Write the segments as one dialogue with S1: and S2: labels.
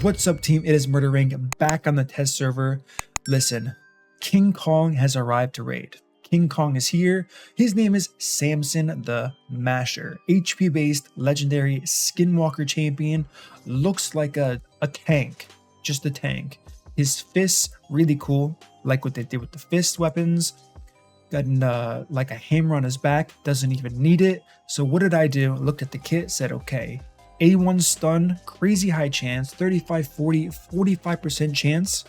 S1: What's up, team? It is MurderInc back on the test server. Listen, King Kong has arrived to raid. King Kong is here. His name is Samson the Masher. HP based legendary skinwalker champion. Looks like a tank. Just a tank. His fists, really cool. Like what they did with the fist weapons. Got like a hammer on his back. Doesn't even need it. So what did I do? Looked at the kit, said okay. A1 stun, crazy high chance, 35, 40, 45% chance.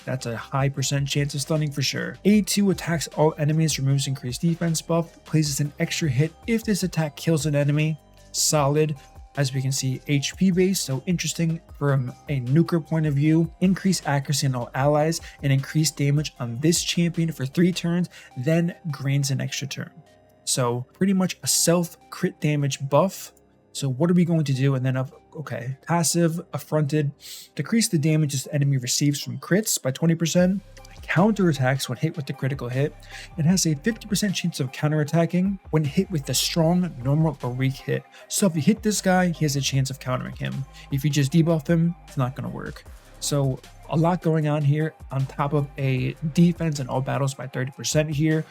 S1: That's a high percent chance of stunning for sure. A2 attacks all enemies, removes increased defense buff, places an extra hit if this attack kills an enemy. Solid. As we can see, HP based, so interesting from a nuker point of view. Increased accuracy on all allies and increased damage on this champion for 3 turns, then gains an extra turn. So pretty much a self crit damage buff. So what are we going to do? And then, okay, passive, affronted, decrease the damage this enemy receives from crits by 20%, counterattacks when hit with the critical hit, and has a 50% chance of counterattacking when hit with the strong, normal, or weak hit. So if you hit this guy, he has a chance of countering him. If you just debuff him, it's not going to work. So a lot going on here on top of a defense in all battles by 30% here.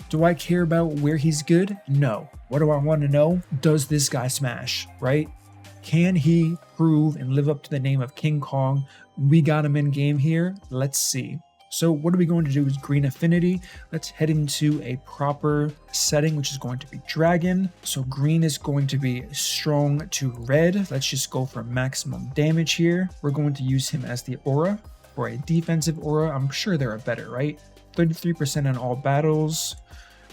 S1: Do I care about where he's good? No. What do I want to know? Does this guy smash, right? Can he prove and live up to the name of King Kong? We got him in game here. Let's see. So what are we going to do is green affinity. Let's head into a proper setting, which is going to be dragon. So green is going to be strong to red. Let's just go for maximum damage here. We're going to use him as the aura or a defensive aura. I'm sure there are better, right? 33% in all battles.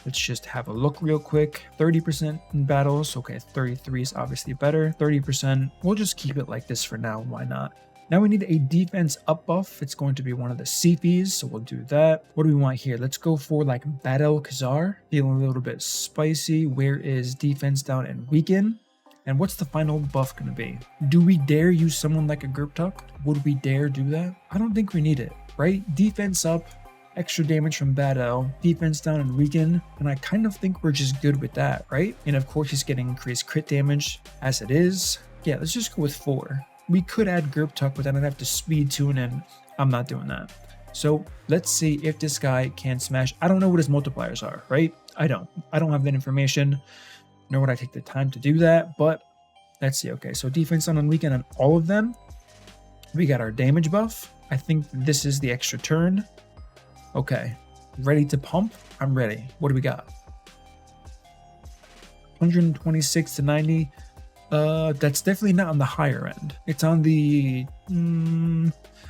S1: Let's just have a look real quick. 30% in battles. Okay, 33 is obviously better. 30%. We'll just keep it like this for now. Why not? Now we need a defense up buff. It's going to be one of the CPs, so we'll do that. What do we want here? Let's go for like Battle Khazar. Feeling a little bit spicy. Where is defense down and weaken? And what's the final buff going to be? Do we dare use someone like a Grip Tuck? Would we dare do that? I don't think we need it, right? Defense up, extra damage from Battle, defense down and weaken. And I kind of think we're just good with that, right? And of course, he's getting increased crit damage as it is. Yeah, let's just go with 4. We could add Grip Tuck, but then I'd have to speed tune, and I'm not doing that. So let's see if this guy can smash. I don't know what his multipliers are, right? I don't have that information, nor would I take the time to do that, but let's see. Okay, so defense on weekend on all of them. We got our damage buff. I think this is the extra turn. Okay, ready to pump? I'm ready. What do we got? 126 to 90. That's definitely not on the higher end. It's on the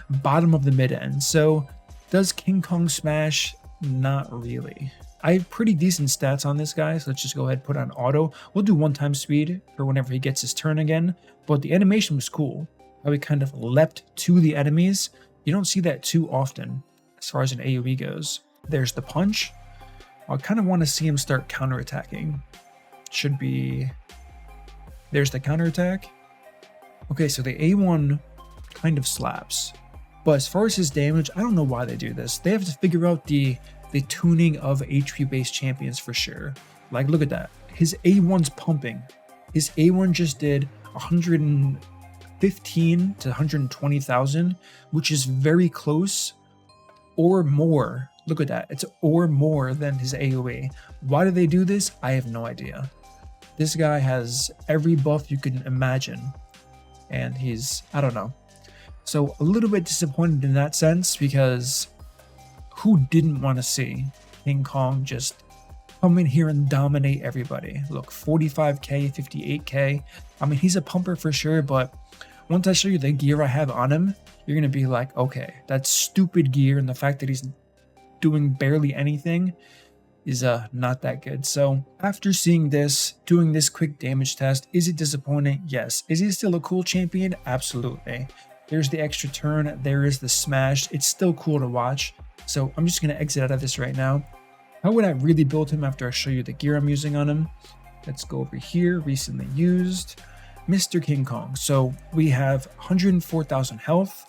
S1: bottom of the mid end. So does King Kong smash? Not really. I have pretty decent stats on this guy, so let's just go ahead and put on auto. We'll do 1-time speed for whenever he gets his turn again. But the animation was cool. How he kind of leapt to the enemies. You don't see that too often as far as an AoE goes. There's the punch. I kind of want to see him start counterattacking. Should be... There's the counterattack. Okay, so the A1 kind of slaps. But as far as his damage, I don't know why they do this. They have to figure out the tuning of HP-based champions for sure. Like, look at that. His A1's pumping. His A1 just did 115 to 120,000, which is very close or more. Look at that. It's or more than his AoE. Why do they do this? I have no idea. This guy has every buff you can imagine, and he's, I don't know. So a little bit disappointed in that sense, because who didn't want to see King Kong just come in here and dominate everybody? Look, 45k, 58k. I mean, he's a pumper for sure, but once I show you the gear I have on him, you're going to be like, okay, that's stupid gear, and the fact that he's doing barely anything is not that good. So after seeing this, doing this quick damage test, is it disappointing? Yes. Is he still a cool champion? Absolutely. There's the extra turn. There is the smash. It's still cool to watch. So I'm just going to exit out of this right now. How would I really build him after I show you the gear I'm using on him? Let's go over here. Recently used Mr. King Kong. So we have 104,000 health,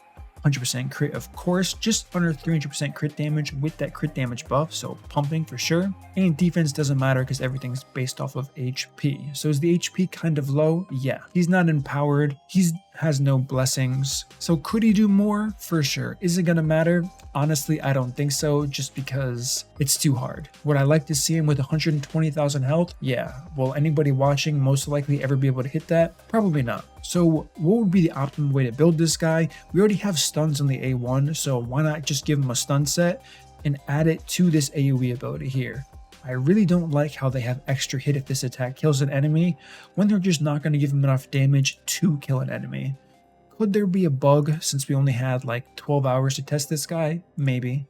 S1: 100% crit, of course, just under 300% crit damage with that crit damage buff, so pumping for sure. And defense doesn't matter because everything's based off of HP. So is the HP kind of low? Yeah. He's not empowered. He has no blessings. So could he do more? For sure. Is it gonna matter? Honestly, I don't think so, just because it's too hard. Would I like to see him with 120,000 health? Yeah. Will anybody watching most likely ever be able to hit that? Probably not. So what would be the optimal way to build this guy? We already have stuns on the A1, so why not just give him a stun set and add it to this AoE ability here? I really don't like how they have extra hit if this attack kills an enemy when they're just not going to give him enough damage to kill an enemy. Could there be a bug since we only had like 12 hours to test this guy? Maybe.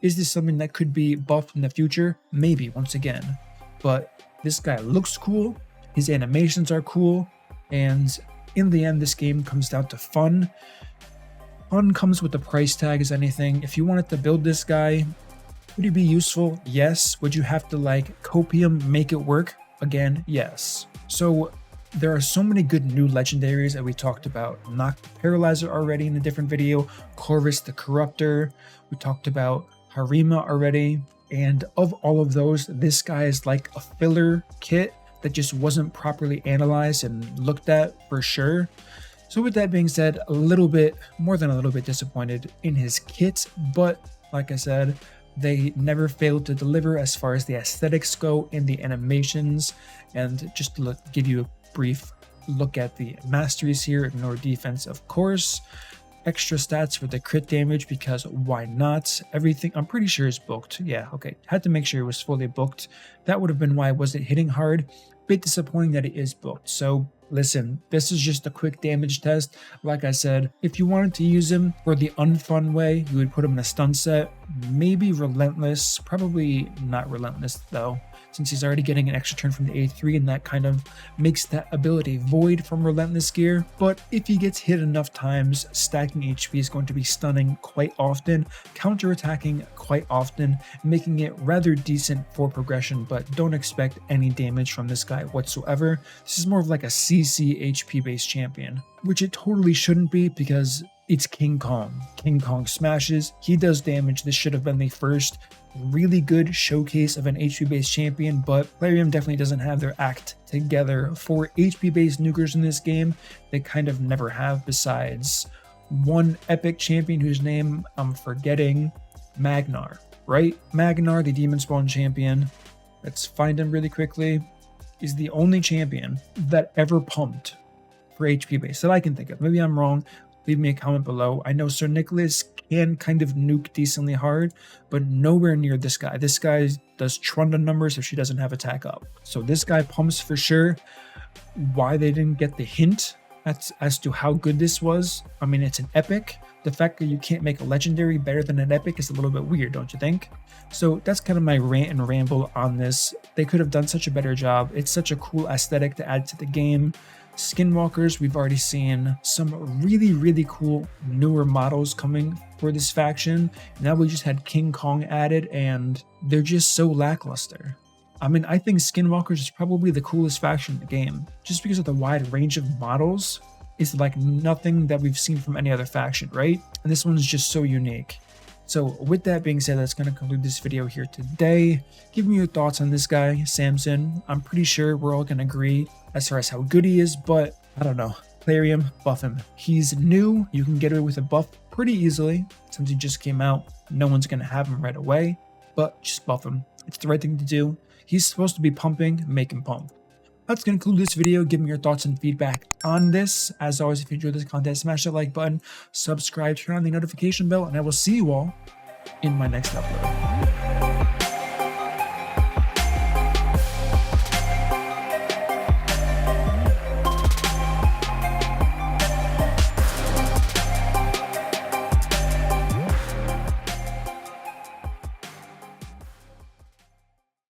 S1: Is this something that could be buffed in the future? Maybe, once again. But this guy looks cool, his animations are cool, and in the end this game comes down to fun. Fun comes with the price tag as anything. If you wanted to build this guy, would he be useful? Yes. Would you have to like copium make it work? Again, yes. So there are so many good new legendaries that we talked about. Knock the Paralyzer already in a different video. Corvus the Corruptor. We talked about Harima already. And of all of those, this guy is like a filler kit that just wasn't properly analyzed and looked at for sure. So with that being said, a little bit, more than a little bit disappointed in his kit, but like I said, they never failed to deliver as far as the aesthetics go and the animations. And just to give you a brief look at the masteries here, ignore defense of course. Extra stats for the crit damage because why not? Everything I'm pretty sure is booked. Yeah, okay. Had to make sure it was fully booked. That would have been why it wasn't hitting hard. Bit disappointing that it is booked. So listen, this is just a quick damage test. Like I said, if you wanted to use him for the unfun way, you would put him in a stun set. Maybe Relentless, probably not Relentless though, since he's already getting an extra turn from the A3 and that kind of makes that ability void from Relentless gear. But if he gets hit enough times, stacking HP is going to be stunning quite often, counterattacking quite often, making it rather decent for progression, but don't expect any damage from this guy whatsoever. This is more of like a CC HP based champion, which it totally shouldn't be because it's King Kong. King Kong smashes, he does damage. This should have been the first really good showcase of an HP based champion, but Plarium definitely doesn't have their act together for HP based nukers in this game. They kind of never have, besides one epic champion whose name I'm forgetting. Magnaar, right? Magnaar, the demon spawn champion. Let's find him really quickly. Is the only champion that ever pumped for HP base that I can think of. Maybe I'm wrong. Leave me a comment below. I know Sir Nicholas can kind of nuke decently hard, but nowhere near this guy. This guy does Trunda numbers if she doesn't have attack up. So this guy pumps for sure. Why they didn't get the hint as to how good this was, I mean, it's an epic. The fact that you can't make a legendary better than an epic is a little bit weird, don't you think? So that's kind of my rant and ramble on this. They could have done such a better job. It's such a cool aesthetic to add to the game. Skinwalkers, we've already seen some really cool newer models coming for this faction. Now we just had King Kong added and they're just so lackluster. I mean, I think Skinwalkers is probably the coolest faction in the game, just because of the wide range of models. It's like nothing that we've seen from any other faction, right? And this one's just so unique. So with that being said, that's going to conclude this video here today. Give me your thoughts on this guy, Samson. I'm pretty sure we're all going to agree as far as how good he is, but I don't know. Plarium, buff him. He's new. You can get away with a buff pretty easily. Since he just came out, no one's going to have him right away, but just buff him. It's the right thing to do. He's supposed to be pumping, make him pump. That's going to conclude this video. Give me your thoughts and feedback on this. As always, if you enjoyed this content, smash that like button, subscribe, turn on the notification bell, and I will see you all in my next upload.